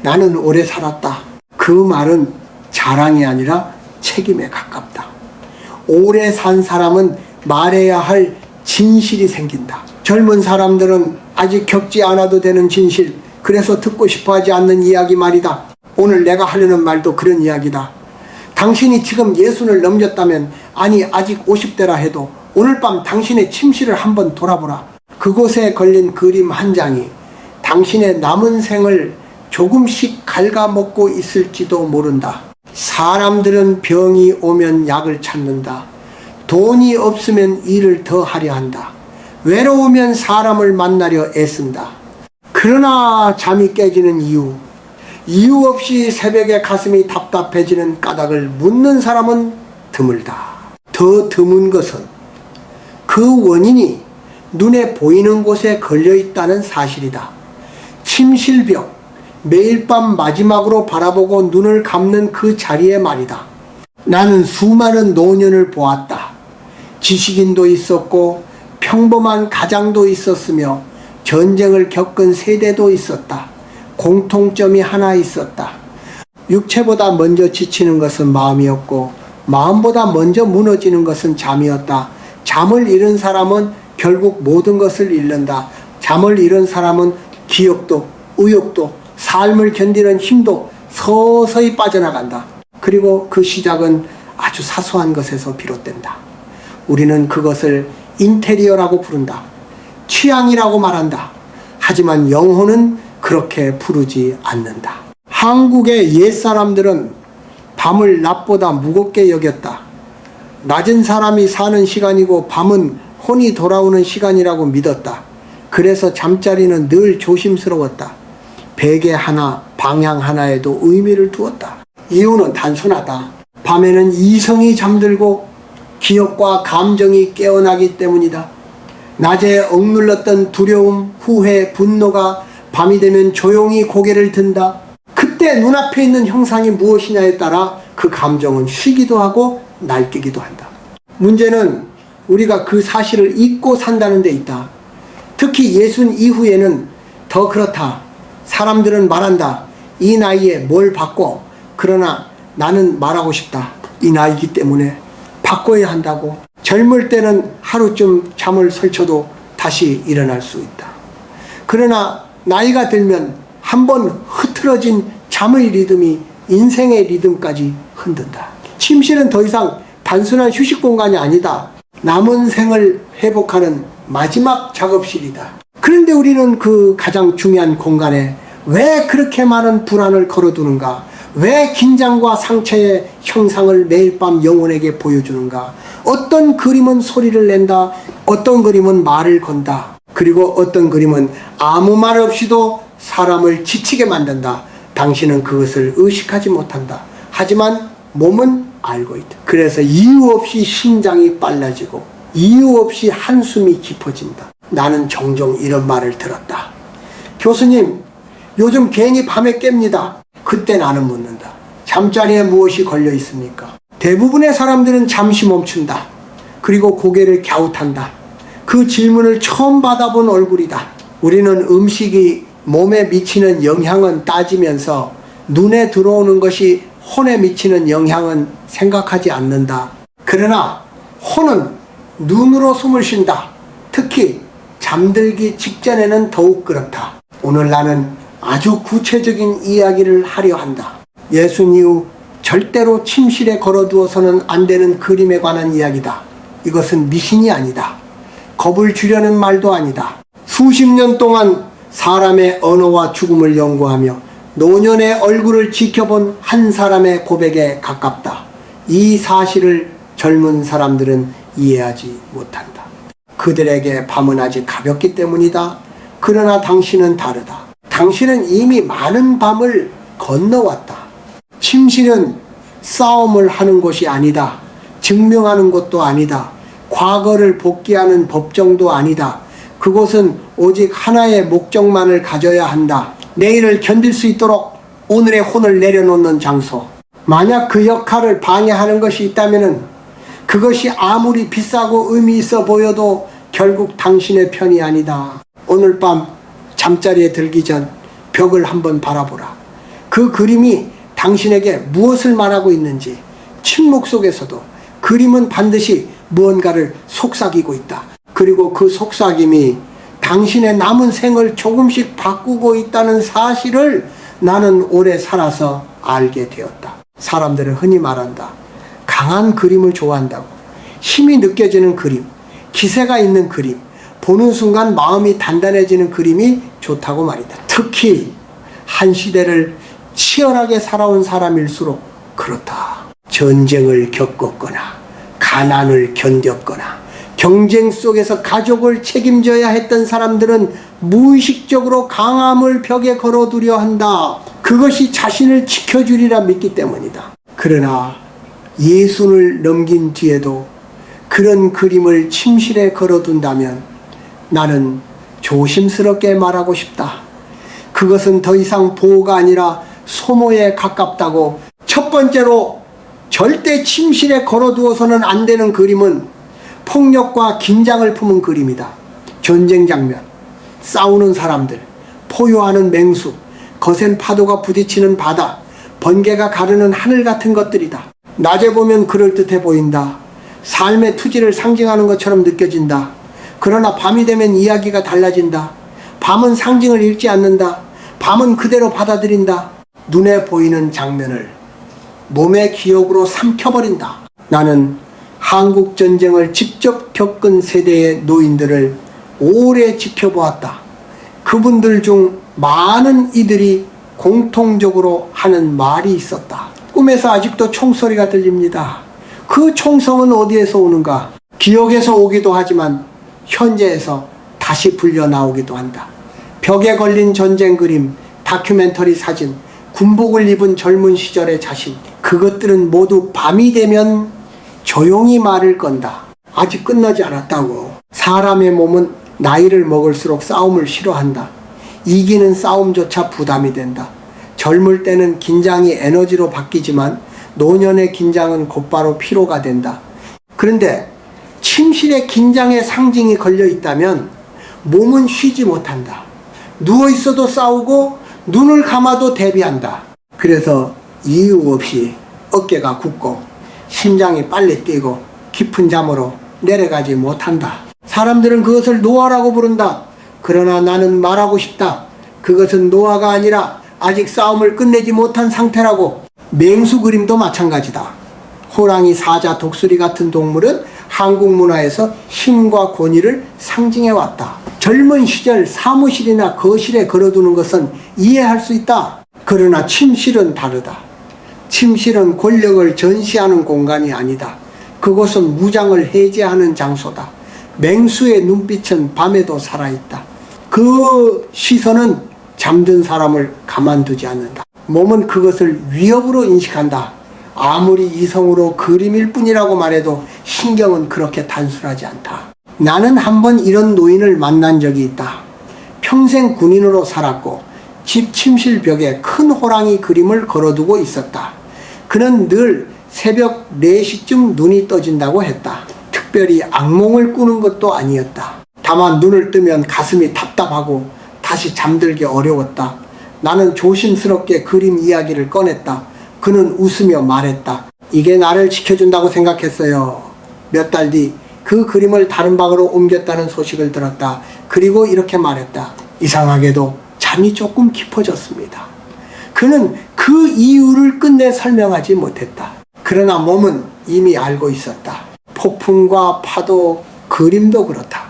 나는 오래 살았다. 그 말은 자랑이 아니라 책임에 가깝다. 오래 산 사람은 말해야 할 진실이 생긴다. 젊은 사람들은 아직 겪지 않아도 되는 진실, 그래서 듣고 싶어 하지 않는 이야기 말이다. 오늘 내가 하려는 말도 그런 이야기다. 당신이 지금 60을 넘겼다면, 아니 아직 50대라 해도 오늘 밤 당신의 침실을 한번 돌아보라. 그곳에 걸린 그림 한 장이 당신의 남은 생을 조금씩 갉아먹고 있을지도 모른다. 사람들은 병이 오면 약을 찾는다. 돈이 없으면 일을 더 하려 한다. 외로우면 사람을 만나려 애쓴다. 그러나 잠이 깨지는 이유 없이 새벽에 가슴이 답답해지는 까닭을 묻는 사람은 드물다. 더 드문 것은 그 원인이 눈에 보이는 곳에 걸려있다는 사실이다. 침실벽, 매일 밤 마지막으로 바라보고 눈을 감는 그 자리에 말이다. 나는 수많은 노년을 보았다. 지식인도 있었고 평범한 가장도 있었으며 전쟁을 겪은 세대도 있었다. 공통점이 하나 있었다. 육체보다 먼저 지치는 것은 마음이었고 마음보다 먼저 무너지는 것은 잠이었다. 잠을 잃은 사람은 결국 모든 것을 잃는다. 잠을 잃은 사람은 기억도, 의욕도, 삶을 견디는 힘도 서서히 빠져나간다. 그리고 그 시작은 아주 사소한 것에서 비롯된다. 우리는 그것을 인테리어라고 부른다. 취향이라고 말한다. 하지만 영혼은 그렇게 부르지 않는다. 한국의 옛사람들은 밤을 낮보다 무겁게 여겼다. 낮은 사람이 사는 시간이고 밤은 혼이 돌아오는 시간이라고 믿었다. 그래서 잠자리는 늘 조심스러웠다. 베개 하나, 방향 하나에도 의미를 두었다. 이유는 단순하다. 밤에는 이성이 잠들고 기억과 감정이 깨어나기 때문이다. 낮에 억눌렀던 두려움, 후회, 분노가 밤이 되면 조용히 고개를 든다. 그때 눈앞에 있는 형상이 무엇이냐에 따라 그 감정은 쉬기도 하고 날뛰기도 한다. 문제는 우리가 그 사실을 잊고 산다는 데 있다. 특히 60 이후에는 더 그렇다. 사람들은 말한다. 이 나이에 뭘 바꿔. 그러나 나는 말하고 싶다. 이 나이기 때문에 바꿔야 한다고. 젊을 때는 하루쯤 잠을 설쳐도 다시 일어날 수 있다. 그러나 나이가 들면 한번 흐트러진 잠의 리듬이 인생의 리듬까지 흔든다. 침실은 더 이상 단순한 휴식 공간이 아니다. 남은 생을 회복하는 마지막 작업실이다. 그런데 우리는 그 가장 중요한 공간에 왜 그렇게 많은 불안을 걸어두는가? 왜 긴장과 상처의 형상을 매일 밤 영혼에게 보여주는가? 어떤 그림은 소리를 낸다. 어떤 그림은 말을 건다. 그리고 어떤 그림은 아무 말 없이도 사람을 지치게 만든다. 당신은 그것을 의식하지 못한다. 하지만 몸은 알고 있다. 그래서 이유 없이 심장이 빨라지고 이유 없이 한숨이 깊어진다. 나는 종종 이런 말을 들었다. 교수님, 요즘 괜히 밤에 깹니다. 그때 나는 묻는다. 잠자리에 무엇이 걸려 있습니까? 대부분의 사람들은 잠시 멈춘다. 그리고 고개를 갸웃한다. 그 질문을 처음 받아본 얼굴이다. 우리는 음식이 몸에 미치는 영향은 따지면서 눈에 들어오는 것이 혼에 미치는 영향은 생각하지 않는다. 그러나 혼은 눈으로 숨을 쉰다. 특히 잠들기 직전에는 더욱 그렇다. 오늘 나는 아주 구체적인 이야기를 하려 한다. 60 이후 절대로 침실에 걸어두어서는 안 되는 그림에 관한 이야기다. 이것은 미신이 아니다. 겁을 주려는 말도 아니다. 수십 년 동안 사람의 언어와 죽음을 연구하며 노년의 얼굴을 지켜본 한 사람의 고백에 가깝다. 이 사실을 젊은 사람들은 이해하지 못한다. 그들에게 밤은 아직 가볍기 때문이다. 그러나 당신은 다르다. 당신은 이미 많은 밤을 건너왔다. 침실은 싸움을 하는 곳이 아니다. 증명하는 곳도 아니다. 과거를 복귀하는 법정도 아니다. 그곳은 오직 하나의 목적만을 가져야 한다. 내일을 견딜 수 있도록 오늘의 혼을 내려놓는 장소. 만약 그 역할을 방해하는 것이 있다면 그것이 아무리 비싸고 의미 있어 보여도 결국 당신의 편이 아니다. 오늘 밤 잠자리에 들기 전 벽을 한번 바라보라. 그 그림이 당신에게 무엇을 말하고 있는지, 침묵 속에서도 그림은 반드시 무언가를 속삭이고 있다. 그리고 그 속삭임이 당신의 남은 생을 조금씩 바꾸고 있다는 사실을 나는 오래 살아서 알게 되었다. 사람들은 흔히 말한다. 강한 그림을 좋아한다고. 힘이 느껴지는 그림, 기세가 있는 그림, 보는 순간 마음이 단단해지는 그림이 좋다고 말이다. 특히 한 시대를 치열하게 살아온 사람일수록 그렇다. 전쟁을 겪었거나 가난을 견뎠거나 경쟁 속에서 가족을 책임져야 했던 사람들은 무의식적으로 강함을 벽에 걸어두려 한다. 그것이 자신을 지켜주리라 믿기 때문이다. 그러나 예순을 넘긴 뒤에도 그런 그림을 침실에 걸어둔다면 나는 조심스럽게 말하고 싶다. 그것은 더 이상 보호가 아니라 소모에 가깝다고. 첫 번째로 절대 침실에 걸어두어서는 안 되는 그림은 폭력과 긴장을 품은 그림이다. 전쟁 장면, 싸우는 사람들, 포효하는 맹수, 거센 파도가 부딪히는 바다, 번개가 가르는 하늘 같은 것들이다. 낮에 보면 그럴듯해 보인다. 삶의 투지를 상징하는 것처럼 느껴진다. 그러나 밤이 되면 이야기가 달라진다. 밤은 상징을 읽지 않는다. 밤은 그대로 받아들인다. 눈에 보이는 장면을 몸의 기억으로 삼켜버린다. 나는 한국 전쟁을 직접 겪은 세대의 노인들을 오래 지켜보았다. 그분들 중 많은 이들이 공통적으로 하는 말이 있었다. 꿈에서 아직도 총소리가 들립니다. 그 총성은 어디에서 오는가? 기억에서 오기도 하지만 현재에서 다시 불려 나오기도 한다. 벽에 걸린 전쟁 그림, 다큐멘터리 사진, 군복을 입은 젊은 시절의 자신, 그것들은 모두 밤이 되면 조용히 말을 건다. 아직 끝나지 않았다고. 사람의 몸은 나이를 먹을수록 싸움을 싫어한다. 이기는 싸움조차 부담이 된다. 젊을 때는 긴장이 에너지로 바뀌지만 노년의 긴장은 곧바로 피로가 된다. 그런데 침실에 긴장의 상징이 걸려 있다면 몸은 쉬지 못한다. 누워 있어도 싸우고 눈을 감아도 대비한다. 그래서 이유 없이 어깨가 굳고 심장이 빨리 뛰고 깊은 잠으로 내려가지 못한다. 사람들은 그것을 노화라고 부른다. 그러나 나는 말하고 싶다. 그것은 노화가 아니라 아직 싸움을 끝내지 못한 상태라고. 맹수 그림도 마찬가지다. 호랑이, 사자, 독수리 같은 동물은 한국 문화에서 힘과 권위를 상징해왔다. 젊은 시절 사무실이나 거실에 걸어두는 것은 이해할 수 있다. 그러나 침실은 다르다. 침실은 권력을 전시하는 공간이 아니다. 그곳은 무장을 해제하는 장소다. 맹수의 눈빛은 밤에도 살아있다. 그 시선은 잠든 사람을 가만두지 않는다. 몸은 그것을 위협으로 인식한다. 아무리 이성으로 그림일 뿐이라고 말해도 신경은 그렇게 단순하지 않다. 나는 한번 이런 노인을 만난 적이 있다. 평생 군인으로 살았고 집 침실 벽에 큰 호랑이 그림을 걸어두고 있었다. 그는 늘 새벽 4시쯤 눈이 떠진다고 했다. 특별히 악몽을 꾸는 것도 아니었다. 다만 눈을 뜨면 가슴이 답답하고 다시 잠들기 어려웠다. 나는 조심스럽게 그림 이야기를 꺼냈다. 그는 웃으며 말했다. 이게 나를 지켜준다고 생각했어요. 몇 달 뒤 그 그림을 다른 방으로 옮겼다는 소식을 들었다. 그리고 이렇게 말했다. 이상하게도 잠이 조금 깊어졌습니다. 그는 그 이유를 끝내 설명하지 못했다. 그러나 몸은 이미 알고 있었다. 폭풍과 파도, 그림도 그렇다.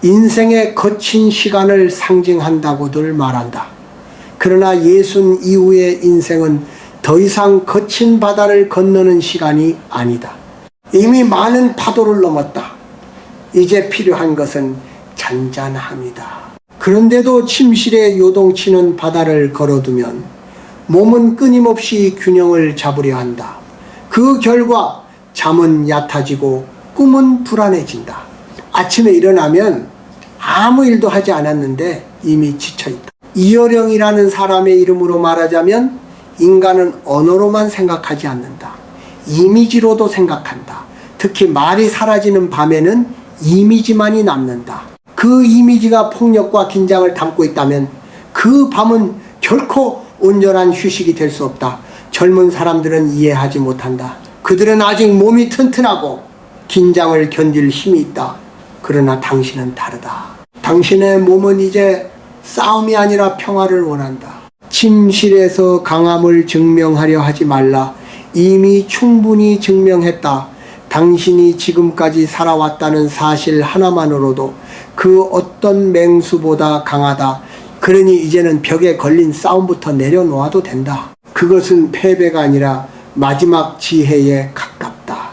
인생의 거친 시간을 상징한다고들 말한다. 그러나 예순 이후의 인생은 더 이상 거친 바다를 건너는 시간이 아니다. 이미 많은 파도를 넘었다. 이제 필요한 것은 잔잔함이다. 그런데도 침실에 요동치는 바다를 걸어두면 몸은 끊임없이 균형을 잡으려 한다. 그 결과 잠은 얕아지고 꿈은 불안해진다. 아침에 일어나면 아무 일도 하지 않았는데 이미 지쳐있다. 이어령이라는 사람의 이름으로 말하자면 인간은 언어로만 생각하지 않는다. 이미지로도 생각한다. 특히 말이 사라지는 밤에는 이미지만이 남는다. 그 이미지가 폭력과 긴장을 담고 있다면 그 밤은 결코 온전한 휴식이 될 수 없다. 젊은 사람들은 이해하지 못한다. 그들은 아직 몸이 튼튼하고 긴장을 견딜 힘이 있다. 그러나 당신은 다르다. 당신의 몸은 이제 싸움이 아니라 평화를 원한다. 침실에서 강함을 증명하려 하지 말라. 이미 충분히 증명했다. 당신이 지금까지 살아왔다는 사실 하나만으로도 그 어떤 맹수보다 강하다. 그러니 이제는 벽에 걸린 싸움부터 내려놓아도 된다. 그것은 패배가 아니라 마지막 지혜에 가깝다.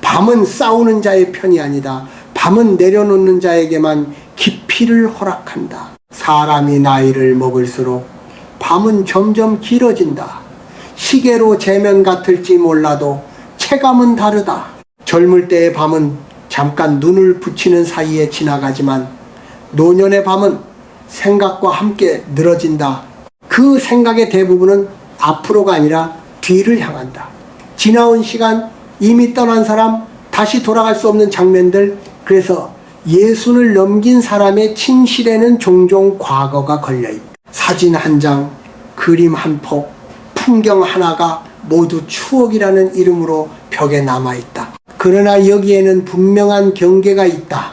밤은 싸우는 자의 편이 아니다. 밤은 내려놓는 자에게만 깊이를 허락한다. 사람이 나이를 먹을수록 밤은 점점 길어진다. 시계로 재면 같을지 몰라도 체감은 다르다. 젊을 때의 밤은 잠깐 눈을 붙이는 사이에 지나가지만 노년의 밤은 생각과 함께 늘어진다. 그 생각의 대부분은 앞으로가 아니라 뒤를 향한다. 지나온 시간, 이미 떠난 사람, 다시 돌아갈 수 없는 장면들. 그래서 예순을 넘긴 사람의 침실에는 종종 과거가 걸려있다. 사진 한 장, 그림 한 폭, 풍경 하나가 모두 추억이라는 이름으로 벽에 남아있다. 그러나 여기에는 분명한 경계가 있다.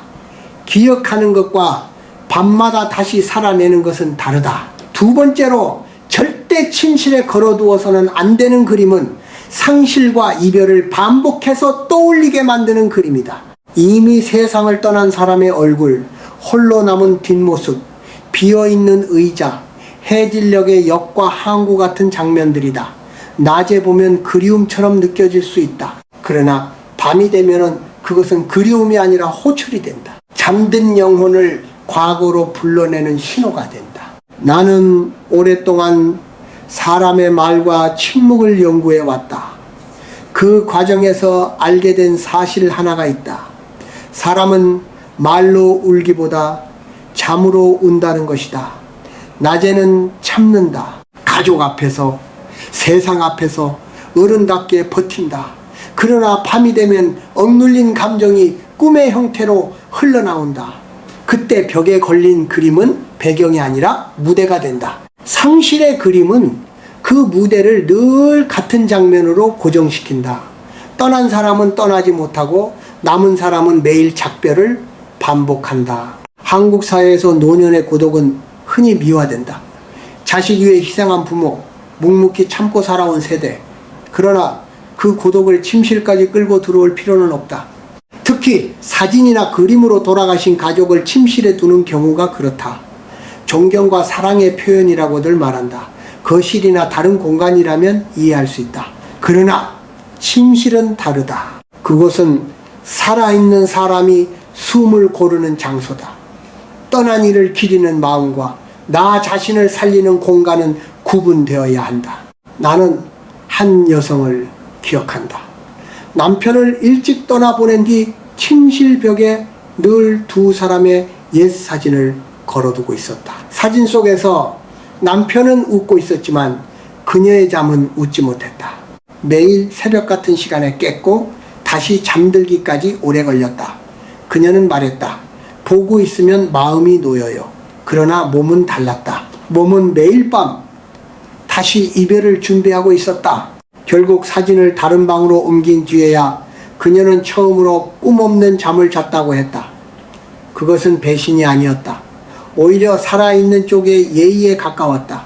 기억하는 것과 밤마다 다시 살아내는 것은 다르다. 두 번째로 절대 침실에 걸어두어서는 안 되는 그림은 상실과 이별을 반복해서 떠올리게 만드는 그림이다. 이미 세상을 떠난 사람의 얼굴, 홀로 남은 뒷모습, 비어있는 의자, 해질녘의 역과 항구 같은 장면들이다. 낮에 보면 그리움처럼 느껴질 수 있다. 그러나 밤이 되면은 그것은 그리움이 아니라 호출이 된다. 잠든 영혼을 과거로 불러내는 신호가 된다. 나는 오랫동안 사람의 말과 침묵을 연구해 왔다. 그 과정에서 알게 된 사실 하나가 있다. 사람은 말로 울기보다 잠으로 운다는 것이다. 낮에는 참는다. 가족 앞에서, 세상 앞에서 어른답게 버틴다. 그러나 밤이 되면 억눌린 감정이 꿈의 형태로 흘러나온다. 그때 벽에 걸린 그림은 배경이 아니라 무대가 된다. 상실의 그림은 그 무대를 늘 같은 장면으로 고정시킨다. 떠난 사람은 떠나지 못하고 남은 사람은 매일 작별을 반복한다. 한국 사회에서 노년의 고독은 흔히 미화된다. 자식 위해 희생한 부모, 묵묵히 참고 살아온 세대. 그러나 그 고독을 침실까지 끌고 들어올 필요는 없다. 특히 사진이나 그림으로 돌아가신 가족을 침실에 두는 경우가 그렇다. 존경과 사랑의 표현이라고들 말한다. 거실이나 다른 공간이라면 이해할 수 있다. 그러나 침실은 다르다. 그곳은 살아있는 사람이 숨을 고르는 장소다. 떠난 이를 기리는 마음과 나 자신을 살리는 공간은 구분되어야 한다. 나는 한 여성을 기억한다. 남편을 일찍 떠나보낸 뒤 침실벽에 늘 두 사람의 옛 사진을 걸어두고 있었다. 사진 속에서 남편은 웃고 있었지만 그녀의 잠은 웃지 못했다. 매일 새벽 같은 시간에 깼고 다시 잠들기까지 오래 걸렸다. 그녀는 말했다. 보고 있으면 마음이 놓여요. 그러나 몸은 달랐다. 몸은 매일 밤 다시 이별을 준비하고 있었다. 결국 사진을 다른 방으로 옮긴 뒤에야 그녀는 처음으로 꿈없는 잠을 잤다고 했다. 그것은 배신이 아니었다. 오히려 살아있는 쪽의 예의에 가까웠다.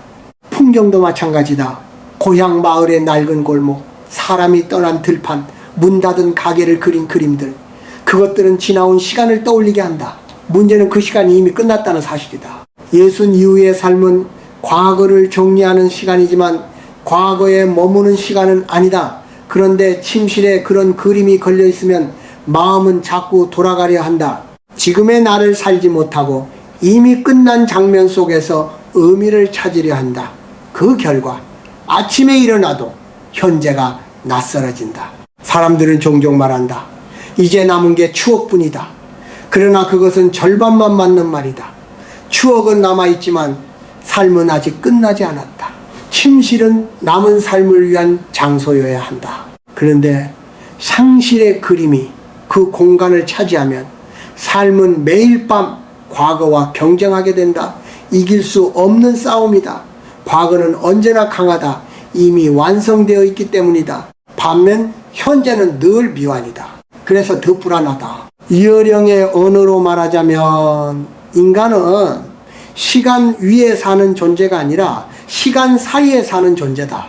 풍경도 마찬가지다. 고향 마을의 낡은 골목, 사람이 떠난 들판, 문 닫은 가게를 그린 그림들. 그것들은 지나온 시간을 떠올리게 한다. 문제는 그 시간이 이미 끝났다는 사실이다. 예순 이후의 삶은 과거를 정리하는 시간이지만 과거에 머무는 시간은 아니다. 그런데 침실에 그런 그림이 걸려 있으면 마음은 자꾸 돌아가려 한다. 지금의 나를 살지 못하고 이미 끝난 장면 속에서 의미를 찾으려 한다. 그 결과 아침에 일어나도 현재가 낯설어진다. 사람들은 종종 말한다. 이제 남은 게 추억뿐이다. 그러나 그것은 절반만 맞는 말이다. 추억은 남아있지만 삶은 아직 끝나지 않았다. 침실은 남은 삶을 위한 장소여야 한다. 그런데 상실의 그림이 그 공간을 차지하면 삶은 매일 밤 과거와 경쟁하게 된다. 이길 수 없는 싸움이다. 과거는 언제나 강하다. 이미 완성되어 있기 때문이다. 반면 현재는 늘 미완이다. 그래서 더 불안하다. 이어령의 언어로 말하자면 인간은 시간 위에 사는 존재가 아니라 시간 사이에 사는 존재다.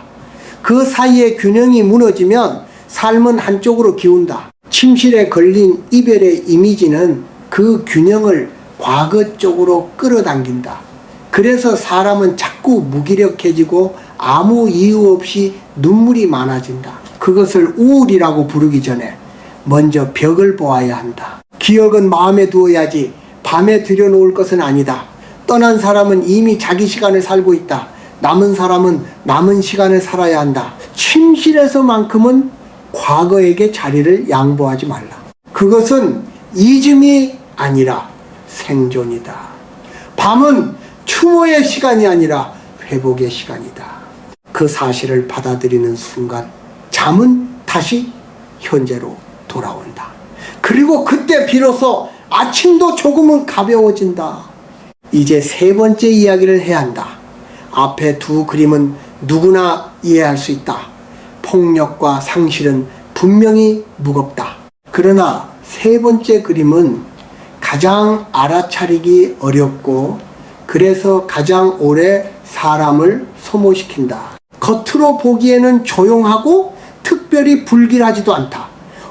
그 사이의 균형이 무너지면 삶은 한쪽으로 기운다. 침실에 걸린 이별의 이미지는 그 균형을 과거 쪽으로 끌어당긴다. 그래서 사람은 자꾸 무기력해지고 아무 이유 없이 눈물이 많아진다. 그것을 우울이라고 부르기 전에 먼저 벽을 보아야 한다. 기억은 마음에 두어야지 밤에 들여놓을 것은 아니다. 떠난 사람은 이미 자기 시간을 살고 있다. 남은 사람은 남은 시간을 살아야 한다. 침실에서만큼은 과거에게 자리를 양보하지 말라. 그것은 잊음이 아니라 생존이다. 밤은 추모의 시간이 아니라 회복의 시간이다. 그 사실을 받아들이는 순간 잠은 다시 현재로 돌아온다. 그리고 그때 비로소 아침도 조금은 가벼워진다. 이제 세 번째 이야기를 해야 한다. 앞에 두 그림은 누구나 이해할 수 있다. 폭력과 상실은 분명히 무겁다. 그러나 세 번째 그림은 가장 알아차리기 어렵고 그래서 가장 오래 사람을 소모시킨다. 겉으로 보기에는 조용하고 특별히 불길하지도 않다.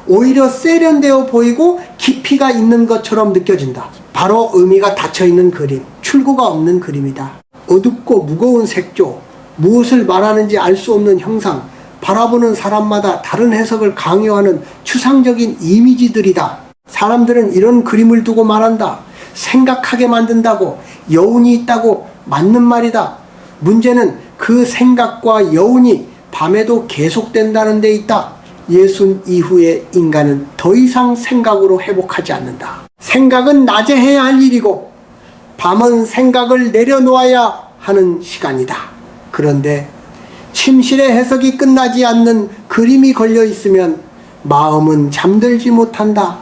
오히려 세련되어 보이고 깊이가 있는 것처럼 느껴진다. 바로 의미가 닫혀있는 그림, 출구가 없는 그림이다. 어둡고 무거운 색조, 무엇을 말하는지 알 수 없는 형상, 바라보는 사람마다 다른 해석을 강요하는 추상적인 이미지들이다. 사람들은 이런 그림을 두고 말한다. 생각하게 만든다고, 여운이 있다고. 맞는 말이다. 문제는 그 생각과 여운이 밤에도 계속된다는 데 있다. 예순 이후의 인간은 더 이상 생각으로 회복하지 않는다. 생각은 낮에 해야 할 일이고 밤은 생각을 내려놓아야 하는 시간이다. 그런데 침실의 해석이 끝나지 않는 그림이 걸려 있으면 마음은 잠들지 못한다.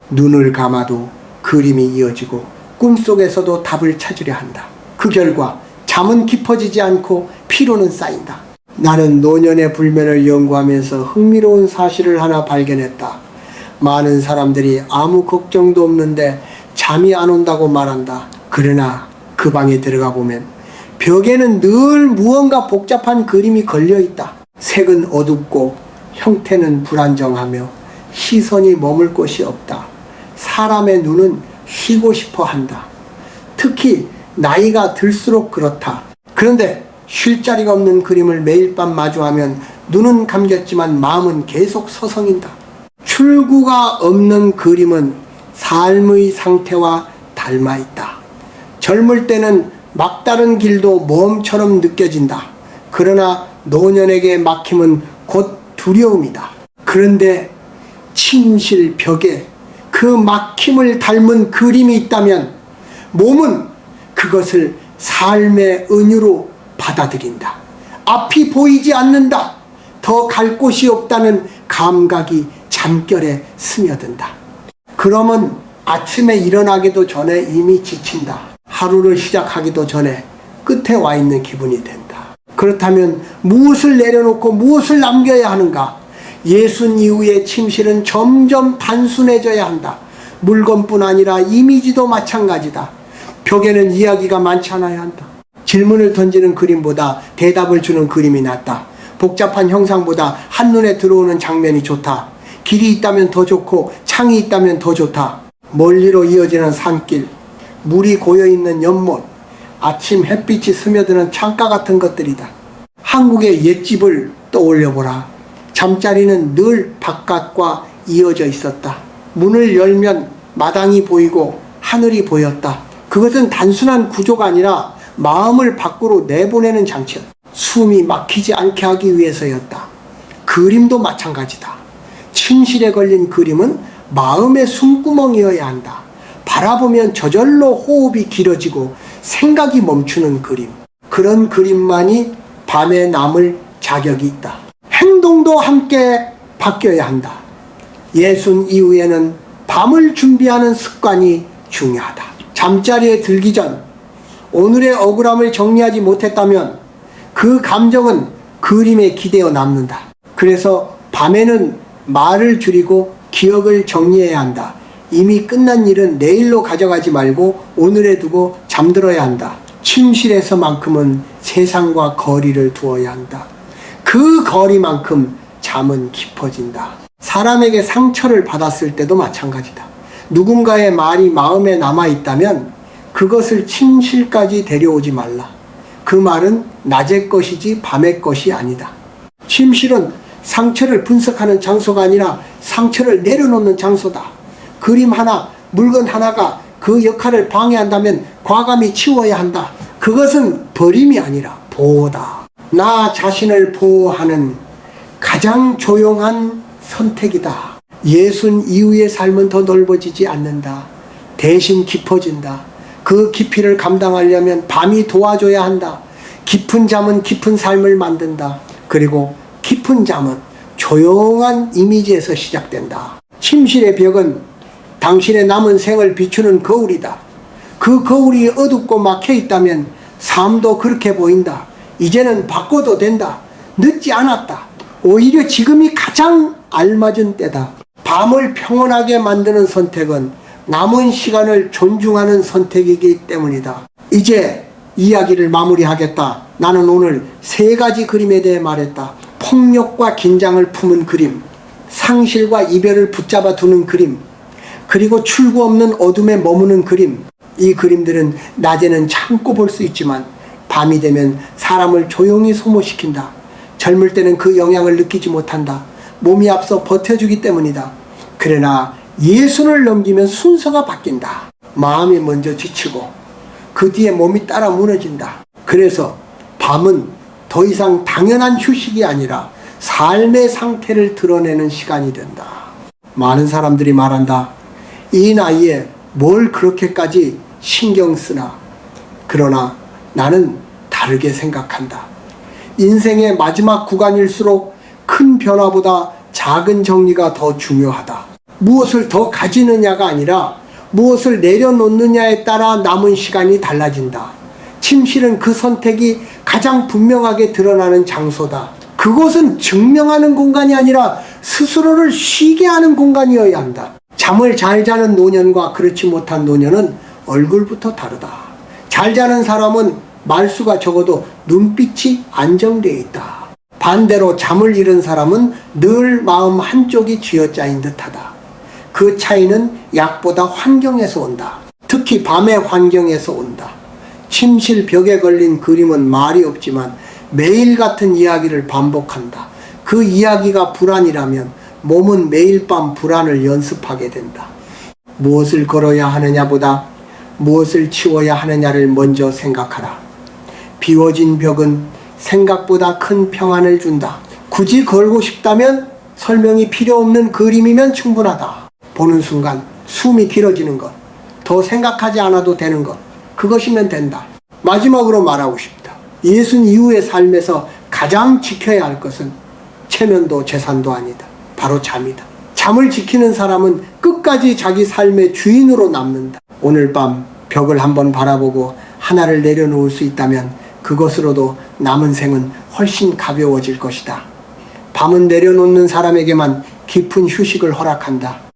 눈을 감아도 그림이 이어지고 꿈속에서도 답을 찾으려 한다. 그 결과 잠은 깊어지지 않고 피로는 쌓인다. 나는 노년의 불면을 연구하면서 흥미로운 사실을 하나 발견했다. 많은 사람들이 아무 걱정도 없는데 잠이 안 온다고 말한다. 그러나 그 방에 들어가 보면 벽에는 늘 무언가 복잡한 그림이 걸려 있다. 색은 어둡고 형태는 불안정하며 시선이 머물 곳이 없다. 사람의 눈은 쉬고 싶어 한다. 특히 나이가 들수록 그렇다. 그런데 쉴 자리가 없는 그림을 매일 밤 마주하면 눈은 감겼지만 마음은 계속 서성인다. 출구가 없는 그림은 삶의 상태와 닮아 있다. 젊을 때는 막다른 길도 모험처럼 느껴진다. 그러나 노년에게 막힘은 곧 두려움이다. 그런데 침실 벽에 그 막힘을 닮은 그림이 있다면 몸은 그것을 삶의 은유로 받아들인다. 앞이 보이지 않는다. 더 갈 곳이 없다는 감각이 잠결에 스며든다. 그러면 아침에 일어나기도 전에 이미 지친다. 하루를 시작하기도 전에 끝에 와 있는 기분이 된다. 그렇다면 무엇을 내려놓고 무엇을 남겨야 하는가? 예순 이후의 침실은 점점 단순해져야 한다. 물건뿐 아니라 이미지도 마찬가지다. 벽에는 이야기가 많지 않아야 한다. 질문을 던지는 그림보다 대답을 주는 그림이 낫다. 복잡한 형상보다 한눈에 들어오는 장면이 좋다. 길이 있다면 더 좋고 창이 있다면 더 좋다. 멀리로 이어지는 산길, 물이 고여있는 연못, 아침 햇빛이 스며드는 창가 같은 것들이다. 한국의 옛집을 떠올려보라. 잠자리는 늘 바깥과 이어져 있었다. 문을 열면 마당이 보이고 하늘이 보였다. 그것은 단순한 구조가 아니라 마음을 밖으로 내보내는 장치였다. 숨이 막히지 않게 하기 위해서였다. 그림도 마찬가지다. 침실에 걸린 그림은 마음의 숨구멍이어야 한다. 바라보면 저절로 호흡이 길어지고 생각이 멈추는 그림. 그런 그림만이 밤에 남을 자격이 있다. 행동도 함께 바뀌어야 한다. 예순 이후에는 밤을 준비하는 습관이 중요하다. 잠자리에 들기 전 오늘의 억울함을 정리하지 못했다면 그 감정은 그림에 기대어 남는다. 그래서 밤에는 말을 줄이고 기억을 정리해야 한다. 이미 끝난 일은 내일로 가져가지 말고 오늘에 두고 잠들어야 한다. 침실에서만큼은 세상과 거리를 두어야 한다. 그 거리만큼 잠은 깊어진다. 사람에게 상처를 받았을 때도 마찬가지다. 누군가의 말이 마음에 남아있다면 그것을 침실까지 데려오지 말라. 그 말은 낮의 것이지 밤의 것이 아니다. 침실은 상처를 분석하는 장소가 아니라 상처를 내려놓는 장소다. 그림 하나, 물건 하나가 그 역할을 방해한다면 과감히 치워야 한다. 그것은 버림이 아니라 보호다. 나 자신을 보호하는 가장 조용한 선택이다. 예순 이후의 삶은 더 넓어지지 않는다. 대신 깊어진다. 그 깊이를 감당하려면 밤이 도와줘야 한다. 깊은 잠은 깊은 삶을 만든다. 그리고 깊은 잠은 조용한 이미지에서 시작된다. 침실의 벽은 당신의 남은 생을 비추는 거울이다. 그 거울이 어둡고 막혀 있다면 삶도 그렇게 보인다. 이제는 바꿔도 된다. 늦지 않았다. 오히려 지금이 가장 알맞은 때다. 밤을 평온하게 만드는 선택은 남은 시간을 존중하는 선택이기 때문이다. 이제 이야기를 마무리하겠다. 나는 오늘 3가지 그림에 대해 말했다. 폭력과 긴장을 품은 그림, 상실과 이별을 붙잡아 두는 그림, 그리고 출구 없는 어둠에 머무는 그림. 이 그림들은 낮에는 참고 볼 수 있지만 밤이 되면 사람을 조용히 소모시킨다. 젊을 때는 그 영향을 느끼지 못한다. 몸이 앞서 버텨주기 때문이다. 그러나 예순을 넘기면 순서가 바뀐다. 마음이 먼저 지치고 그 뒤에 몸이 따라 무너진다. 그래서 밤은 더 이상 당연한 휴식이 아니라 삶의 상태를 드러내는 시간이 된다. 많은 사람들이 말한다. 이 나이에 뭘 그렇게까지 신경 쓰나. 그러나 나는 다르게 생각한다. 인생의 마지막 구간일수록 큰 변화보다 작은 정리가 더 중요하다. 무엇을 더 가지느냐가 아니라 무엇을 내려놓느냐에 따라 남은 시간이 달라진다. 침실은 그 선택이 가장 분명하게 드러나는 장소다. 그곳은 증명하는 공간이 아니라 스스로를 쉬게 하는 공간이어야 한다. 잠을 잘 자는 노년과 그렇지 못한 노년은 얼굴부터 다르다. 잘 자는 사람은 말수가 적어도 눈빛이 안정되어 있다. 반대로 잠을 잃은 사람은 늘 마음 한쪽이 쥐어짜인 듯하다. 그 차이는 약보다 환경에서 온다. 특히 밤의 환경에서 온다. 침실 벽에 걸린 그림은 말이 없지만 매일 같은 이야기를 반복한다. 그 이야기가 불안이라면 몸은 매일 밤 불안을 연습하게 된다. 무엇을 걸어야 하느냐보다 무엇을 치워야 하느냐를 먼저 생각하라. 비워진 벽은 생각보다 큰 평안을 준다. 굳이 걸고 싶다면 설명이 필요 없는 그림이면 충분하다. 보는 순간 숨이 길어지는 것, 더 생각하지 않아도 되는 것, 그것이면 된다. 마지막으로 말하고 싶다. 예순 이후의 삶에서 가장 지켜야 할 것은 체면도 재산도 아니다. 바로 잠이다. 잠을 지키는 사람은 끝까지 자기 삶의 주인으로 남는다. 오늘 밤 벽을 한번 바라보고 하나를 내려놓을 수 있다면 그것으로도 남은 생은 훨씬 가벼워질 것이다. 밤은 내려놓는 사람에게만 깊은 휴식을 허락한다.